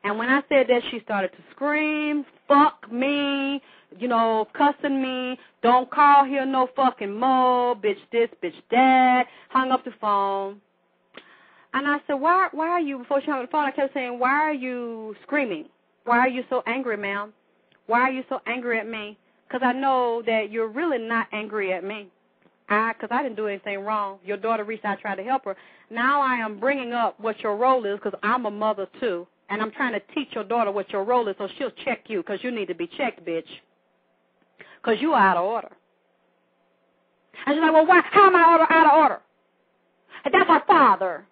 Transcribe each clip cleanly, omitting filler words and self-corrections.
And when I said that, she started to scream, fuck me, cussing me, don't call here no fucking more, bitch this, bitch that, hung up the phone. And I said, why are you, before she hung up the phone, I kept saying, why are you screaming? Why are you so angry, ma'am? Why are you so angry at me? Because I know that you're really not angry at me. Because I didn't do anything wrong. Your daughter reached out, tried to help her. Now I am bringing up what your role is because I'm a mother too. And I'm trying to teach your daughter what your role is so she'll check you because you need to be checked, bitch. Because you are out of order. And she's like, well, why? How am I out of order? And that's her father.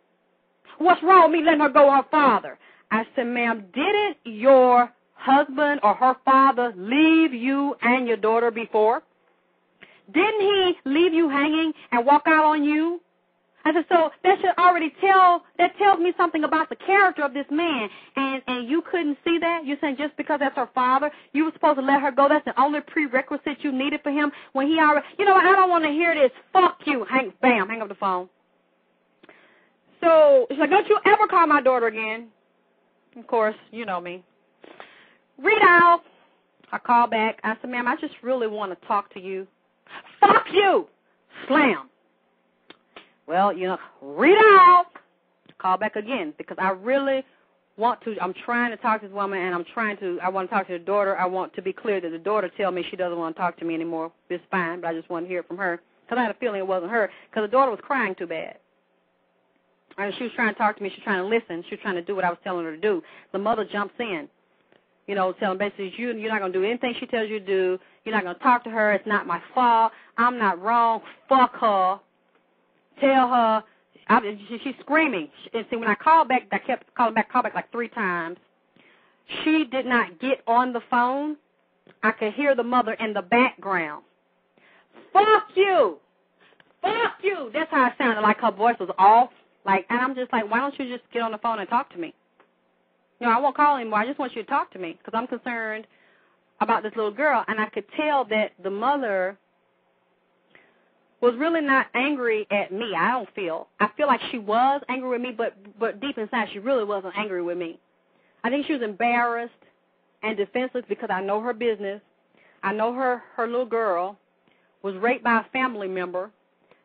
What's wrong with me letting her go with her father? I said, ma'am, didn't your husband or her father leave you and your daughter before? Didn't he leave you hanging and walk out on you? I said, so that should already tells me something about the character of this man. And you couldn't see that? You're saying just because that's her father, you were supposed to let her go? That's the only prerequisite you needed for him when he already, I don't want to hear this. Fuck you. Hang up the phone. So she's like, don't you ever call my daughter again. Of course, you know me. Read out. I call back. I said, ma'am, I just really want to talk to you. Fuck you. Slam. Well, read out. Call back again because I really want to. I'm trying to talk to this woman, and I want to talk to the daughter. I want to be clear that the daughter tell me she doesn't want to talk to me anymore. It's fine, but I just want to hear it from her because I had a feeling it wasn't her because the daughter was crying too bad. And she was trying to talk to me. She was trying to listen. She was trying to do what I was telling her to do. The mother jumps in, telling basically, you're not going to do anything she tells you to do. You're not going to talk to her. It's not my fault. I'm not wrong. Fuck her. Tell her. She's screaming. And see, when I called back, I kept calling back, like 3 times. She did not get on the phone. I could hear the mother in the background. Fuck you. Fuck you. That's how it sounded, like her voice was off. And I'm just like, why don't you just get on the phone and talk to me? I won't call anymore. I just want you to talk to me because I'm concerned about this little girl. And I could tell that the mother was really not angry at me, I feel like she was angry with me, but deep inside she really wasn't angry with me. I think she was embarrassed and defenseless because I know her business. I know her little girl was raped by a family member,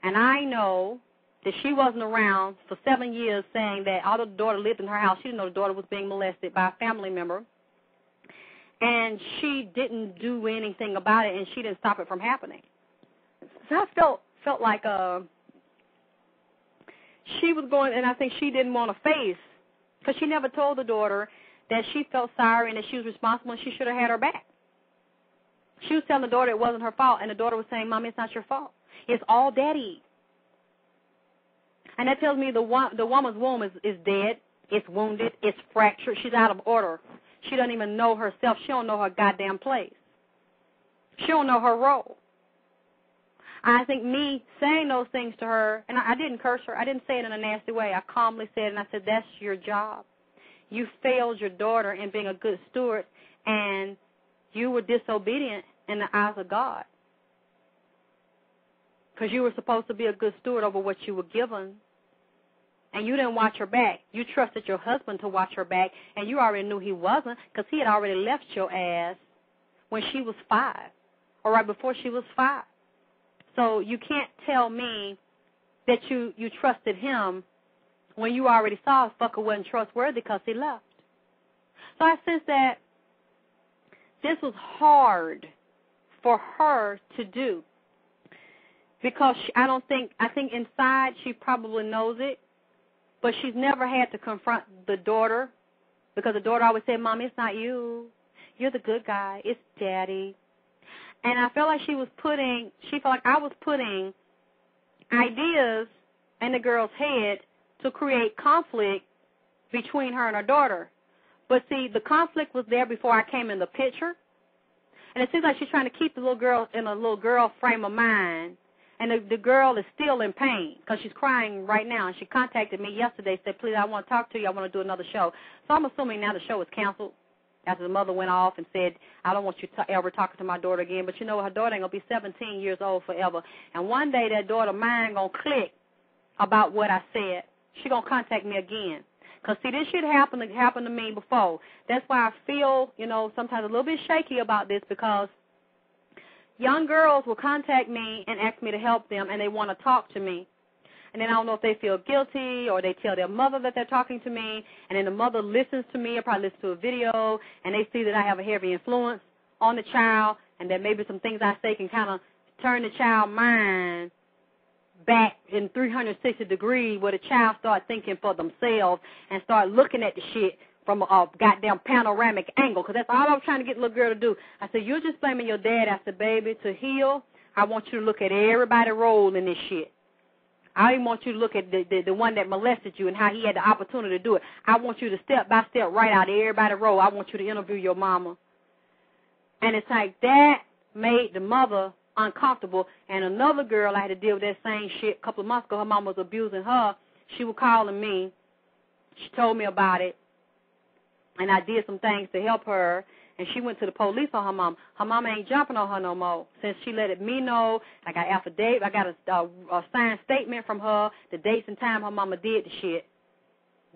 and I know that she wasn't around for 7 years saying that although the daughter lived in her house, she didn't know the daughter was being molested by a family member. And she didn't do anything about it, and she didn't stop it from happening. So I felt like she was going, and I think she didn't want to face, because she never told the daughter that she felt sorry and that she was responsible and she should have had her back. She was telling the daughter it wasn't her fault, and the daughter was saying, Mommy, it's not your fault. It's all Daddy. And that tells me the woman's womb is dead, it's wounded, it's fractured, she's out of order. She doesn't even know herself. She don't know her goddamn place. She don't know her role. I think me saying those things to her, and I didn't curse her. I didn't say it in a nasty way. I calmly said it, and I said, that's your job. You failed your daughter in being a good steward, and you were disobedient in the eyes of God. Because you were supposed to be a good steward over what you were given. And you didn't watch her back. You trusted your husband to watch her back, and you already knew he wasn't because he had already left your ass when she was 5 or right before she was 5. So you can't tell me that you trusted him when you already saw a fucker wasn't trustworthy because he left. So I sense that this was hard for her to do because I think inside she probably knows it. But she's never had to confront the daughter because the daughter always said, Mommy, it's not you. You're the good guy. It's Daddy. And I felt like she felt like I was putting ideas in the girl's head to create conflict between her and her daughter. But see, the conflict was there before I came in the picture. And it seems like she's trying to keep the little girl in a little girl frame of mind. And the girl is still in pain because she's crying right now. And she contacted me yesterday, said, please, I want to talk to you. I want to do another show. So I'm assuming now the show is canceled after the mother went off and said, I don't want you ever talking to my daughter again. But, her daughter ain't going to be 17 years old forever. And one day that daughter mind going to click about what I said. She going to contact me again Because, see, this shit happened to me before. That's why I feel, sometimes a little bit shaky about this, because young girls will contact me and ask me to help them, and they want to talk to me. And then I don't know if they feel guilty, or they tell their mother that they're talking to me, and then the mother listens to me or probably listens to a video, and they see that I have a heavy influence on the child, and that maybe some things I say can kind of turn the child's mind back in 360 degrees, where the child start thinking for themselves and start looking at the shit from a goddamn panoramic angle, because that's all I was trying to get the little girl to do. I said, you're just blaming your dad. I said, baby, to heal, I want you to look at everybody's role in this shit. I even want you to look at the one that molested you and how he had the opportunity to do it. I want you to step by step right out of everybody's role. I want you to interview your mama. And it's like that made the mother uncomfortable. And another girl, I had to deal with that same shit a couple of months ago. Her mom was abusing her. She was calling me. She told me about it. And I did some things to help her. And she went to the police on her mom. Her mama ain't jumping on her no more since she let me know. I got affidavit. I got a signed statement from her, the dates and time her mama did the shit.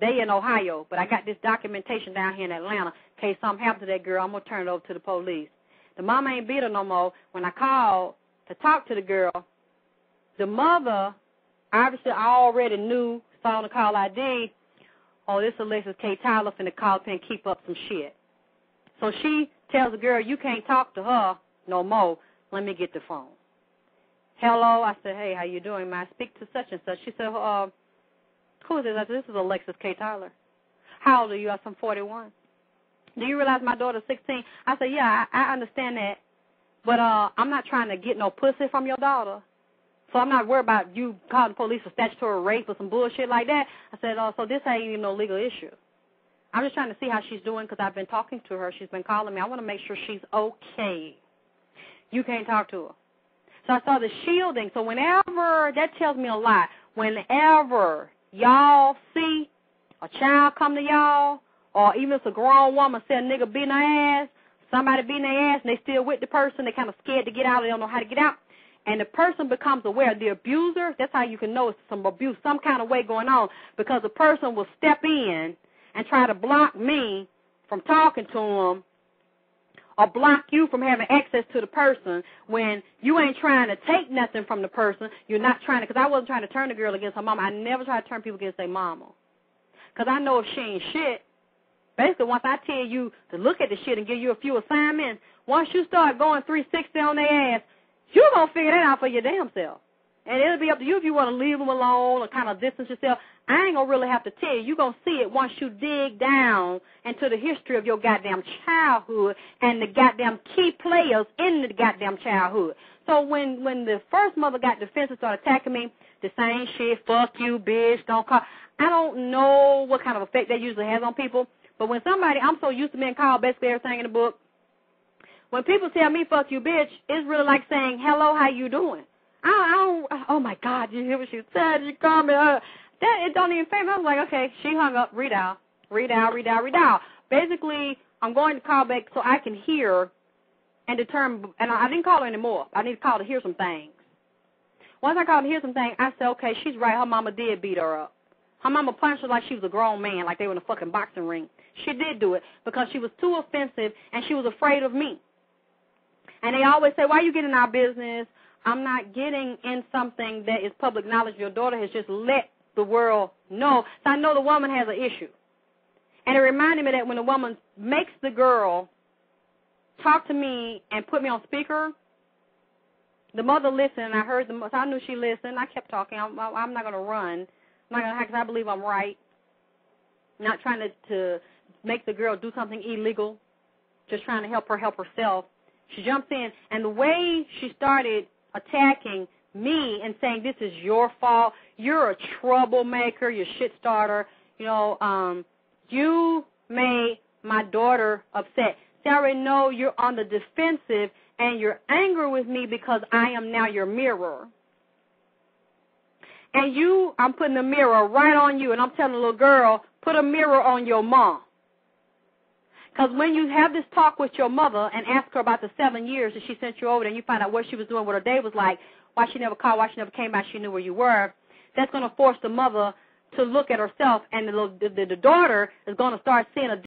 They in Ohio, but I got this documentation down here in Atlanta. In case something happened to that girl, I'm going to turn it over to the police. The mama ain't beat her no more. When I called to talk to the girl, the mother, obviously I already knew, saw on the call ID, oh, this Alexyss K. Tylor finna call up and keep up some shit. So she tells the girl, you can't talk to her no more. Let me get the phone. Hello. I said, hey, how you doing? May I speak to such and such? She said, who is this? I said, this is Alexyss K. Tylor. How old are you? I said, I'm 41. Do you realize my daughter's 16? I said, yeah, I understand that. But I'm not trying to get no pussy from your daughter. So I'm not worried about you calling the police for statutory rape or some bullshit like that. I said, so this ain't even no legal issue. I'm just trying to see how she's doing because I've been talking to her. She's been calling me. I want to make sure she's okay. You can't talk to her. So I saw the shielding. So whenever, that tells me a lot. Whenever y'all see a child come to y'all, or even if it's a grown woman say a nigga beating her ass, somebody beating their ass, and they still with the person, they kind of scared to get out, they don't know how to get out, and the person becomes aware, the abuser, that's how you can know it's some abuse, some kind of way going on, because the person will step in and try to block me from talking to him, or block you from having access to the person when you ain't trying to take nothing from the person. You're not trying to, because I wasn't trying to turn the girl against her mama. I never try to turn people against their mama. Because I know if she ain't shit, basically once I tell you to look at the shit and give you a few assignments, once you start going 360 on their ass, you're going to figure that out for your damn self. And it'll be up to you if you want to leave them alone or kind of distance yourself. I ain't going to really have to tell you. You're going to see it once you dig down into the history of your goddamn childhood and the goddamn key players in the goddamn childhood. So when the first mother got defensive, started attacking me, the same shit, fuck you, bitch, don't call. I don't know what kind of effect that usually has on people. But when somebody, I'm so used to being called basically everything in the book. When people tell me fuck you, bitch, it's really like saying, hello, how you doing? Oh, my God, you hear what she said? She called me. It don't even fail me. I was like, okay, she hung up. Read out. Basically, I'm going to call back so I can hear and determine. And I didn't call her anymore. I need to call to hear some things. Once I called to hear some things, I said, okay, she's right. Her mama did beat her up. Her mama punched her like she was a grown man, like they were in a fucking boxing ring. She did do it because she was too offensive and she was afraid of me. And they always say, why are you getting in our business? I'm not getting in something that is public knowledge. Your daughter has just let the world know. So I know the woman has an issue. And it reminded me that when the woman makes the girl talk to me and put me on speaker, the mother listened, and I heard so I knew she listened. I kept talking. I'm not going to run. I'm not going to, because I believe I'm right. I'm not trying to make the girl do something illegal, just trying to help her help herself. She jumps in, and the way she started attacking me and saying, this is your fault, you're a troublemaker, you're a shit starter, you made my daughter upset. See, I already know you're on the defensive, and you're angry with me because I am now your mirror. And I'm putting a mirror right on you, and I'm telling the little girl, put a mirror on your mom. Because when you have this talk with your mother and ask her about the 7 years that she sent you over there and you find out what she was doing, what her day was like, why she never called, why she never came back, she knew where you were, that's going to force the mother to look at herself, and the daughter is going to start seeing a